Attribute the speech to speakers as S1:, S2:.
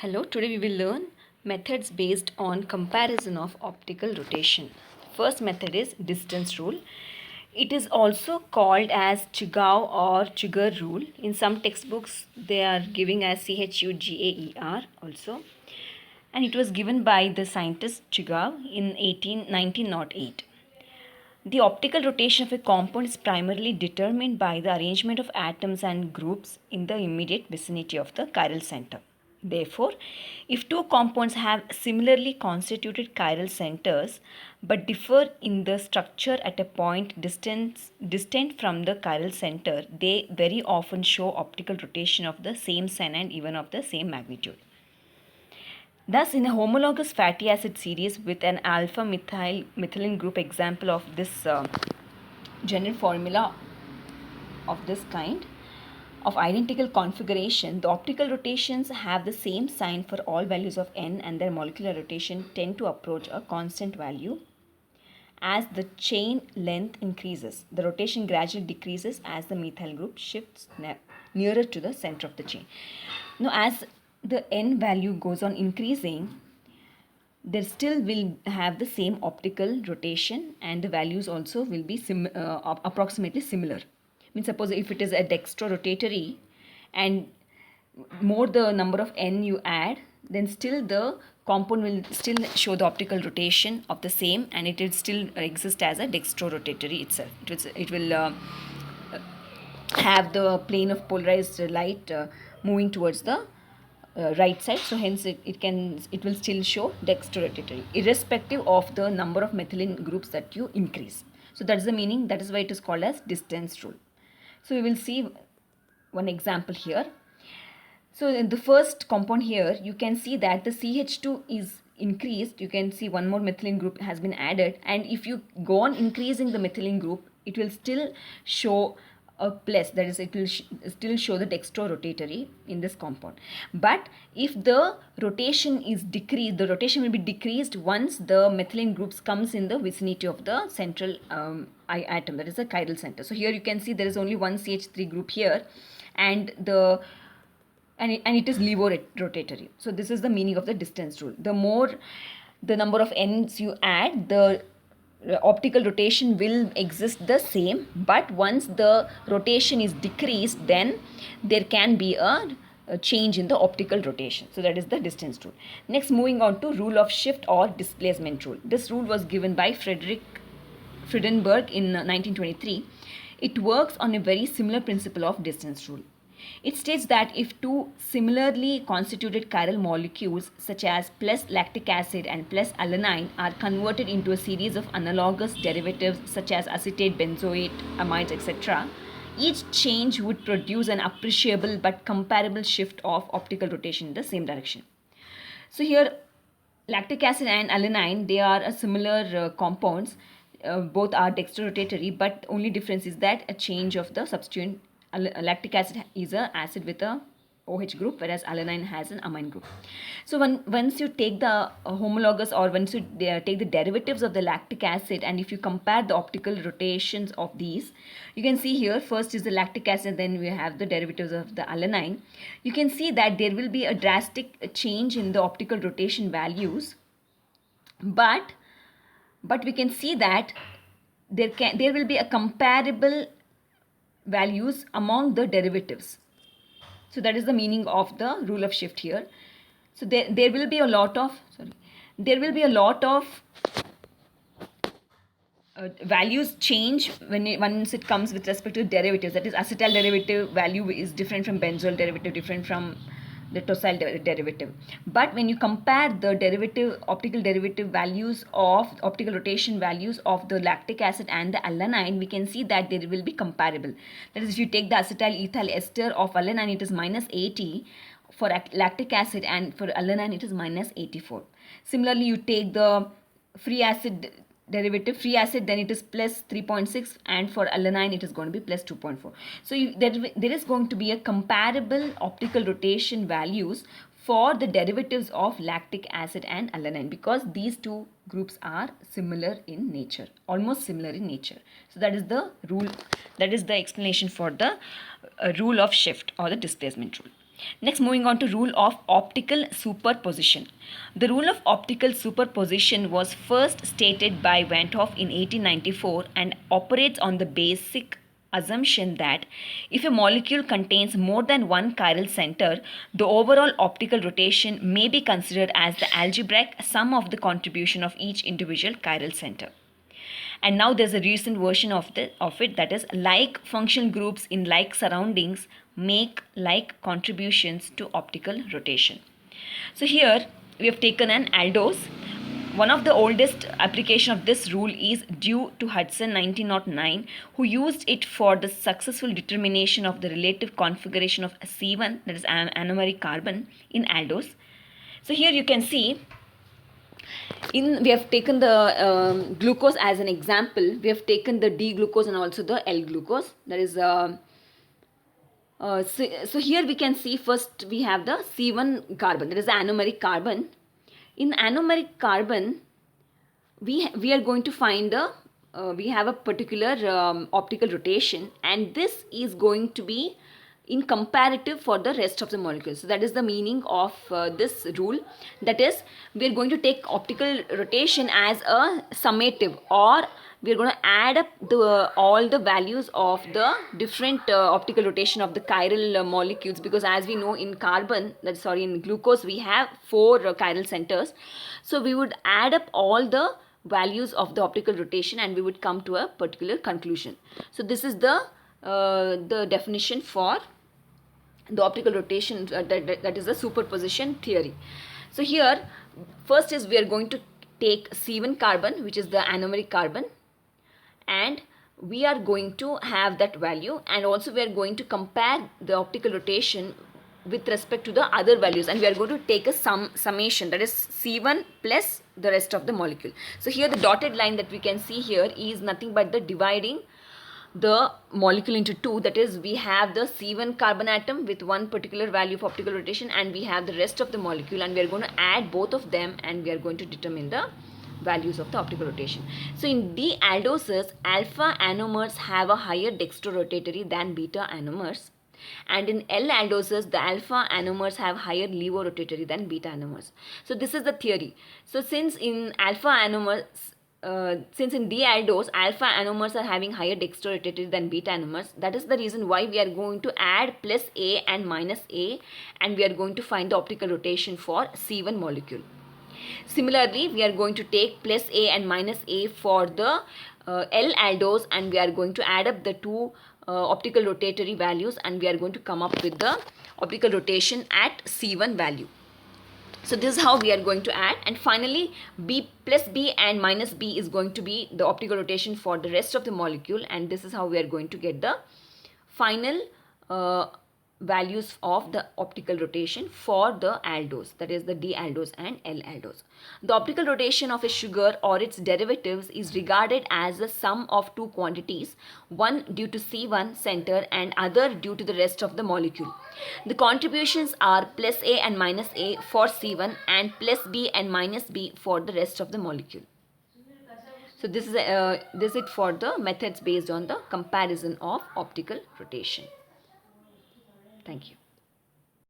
S1: Hello, today we will learn methods based on comparison of optical rotation. First method is distance rule. It is also called as Chugaw or Chugar rule. In some textbooks they are giving as Chugaer also. And it was given by the scientist Chugaw in 1908. The optical rotation of a compound is primarily determined by the arrangement of atoms and groups in the immediate vicinity of the chiral center. Therefore, if two compounds have similarly constituted chiral centers but differ in the structure at a point distant from the chiral center, they very often show optical rotation of the same sign and even of the same magnitude. Thus, in a homologous fatty acid series with an alpha methylene group example of this general formula of this kind of identical configuration, the optical rotations have the same sign for all values of n and their molecular rotation tend to approach a constant value. As the chain length increases, the rotation gradually decreases as the methyl group shifts nearer to the center of the chain. Now, as the n value goes on increasing, there still will have the same optical rotation and the values also will be approximately similar. Means suppose if it is a dextrorotatory and more the number of n you add, then still the compound will still show the optical rotation of the same and it will still exist as a dextrorotatory itself. It will have the plane of polarized light moving towards the right side, so hence it will still show dextrorotatory irrespective of the number of methylene groups that you increase. So that's the meaning, that is why it is called as distance rule. So we will see one example here. So in the first compound here, you can see that the CH2 is increased. You can see one more methylene group has been added, and if you go on increasing the methylene group, it will still show a plus, that is it will still show the dextrorotatory in this compound. But if the rotation is decreased, the rotation will be decreased once the methylene groups comes in the vicinity of the central atom, that is the chiral center. So here you can see there is only one CH3 group here and it is levorotatory. So this is the meaning of the distance rule. The more the number of n's you add, the optical rotation will exist the same, but once the rotation is decreased, then there can be a change in the optical rotation. So that is the distance rule. Next, moving on to rule of shift or displacement rule. This rule was given by Frederick Friedenberg in 1923. It works on a very similar principle of distance rule. It states that if two similarly constituted chiral molecules such as plus lactic acid and plus alanine are converted into a series of analogous derivatives such as acetate, benzoate, amides, etc., each change would produce an appreciable but comparable shift of optical rotation in the same direction. So here lactic acid and alanine, they are a similar compounds. Both are dextrorotatory, but only difference is that a change of the substituent. Lactic acid is a acid with a OH group, whereas alanine has an amine group. So once you take the homologous, or once you take the derivatives of the lactic acid, and if you compare the optical rotations of these, you can see here first is the lactic acid, then we have the derivatives of the alanine. You can see that there will be a drastic change in the optical rotation values, but we can see that there will be a comparable values among the derivatives. So that is the meaning of the rule of shift here. So there will be a lot of values change once it comes with respect to derivatives. That is, acetyl derivative value is different from benzoyl derivative, different from the tosyl derivative. But when you compare the optical derivative values of optical rotation values of the lactic acid and the alanine, we can see that they will be comparable. That is, if you take the acetyl ethyl ester of alanine, it is minus 80 for lactic acid, and for alanine it is minus 84. Similarly, you take the free acid derivative, free acid, then it is plus 3.6, and for alanine it is going to be plus 2.4. So there is going to be a comparable optical rotation values for the derivatives of lactic acid and alanine, because these two groups are similar in nature, almost similar in nature. So that is the rule, that is the explanation for the rule of shift or the displacement rule. Next, moving on to rule of optical superposition. The rule of optical superposition was first stated by Van 't Hoff in 1894 and operates on the basic assumption that if a molecule contains more than one chiral center, the overall optical rotation may be considered as the algebraic sum of the contribution of each individual chiral center. And now there's a recent version of it, that is, like functional groups in like surroundings make like contributions to optical rotation. So here we have taken an aldose. One of the oldest application of this rule is due to Hudson 1909, who used it for the successful determination of the relative configuration of C1, that is an anomeric carbon, in aldose. So here you can see we have taken the glucose as an example. We have taken the D glucose and also the L glucose. That is so here we can see first we have the C1 carbon, that is the anomeric carbon. In anomeric carbon, we are going to find we have a particular optical rotation, and this is going to be in comparative for the rest of the molecules. So that is the meaning of this rule. That is, we are going to take optical rotation as a summative, or we are going to add up all the values of the different optical rotation of the chiral molecules, because as we know in in glucose we have 4 chiral centers. So we would add up all the values of the optical rotation and we would come to a particular conclusion. So this is the definition for the optical rotation, that is the superposition theory. So here first is we are going to take C1 carbon, which is the anomeric carbon, and we are going to have that value, and also we are going to compare the optical rotation with respect to the other values, and we are going to take a summation, that is C1 plus the rest of the molecule. So here the dotted line that we can see here is nothing but the dividing the molecule into 2, that is, we have the C1 carbon atom with one particular value of optical rotation, and we have the rest of the molecule, and we are going to add both of them and we are going to determine the values of the optical rotation. So in D aldoses, alpha anomers have a higher dextrorotatory than beta anomers, and in L aldoses the alpha anomers have higher levorotatory than beta anomers. So this is the theory. So since in D aldose alpha anomers are having higher dextrorotatory than beta anomers, that is the reason why we are going to add plus A and minus A, and we are going to find the optical rotation for C1 molecule. Similarly, we are going to take plus A and minus A for the L aldose, and we are going to add up the 2 optical rotatory values, and we are going to come up with the optical rotation at C1 value. So this is how we are going to add, and finally B plus B and minus B is going to be the optical rotation for the rest of the molecule, and this is how we are going to get the final values of the optical rotation for the aldose, that is the D aldose and L aldose. The optical rotation of a sugar or its derivatives is regarded as the sum of 2 quantities, one due to C1 center and other due to the rest of the molecule. The contributions are plus A and minus A for C1 and plus B and minus B for the rest of the molecule. So this is it for the methods based on the comparison of optical rotation. Thank you.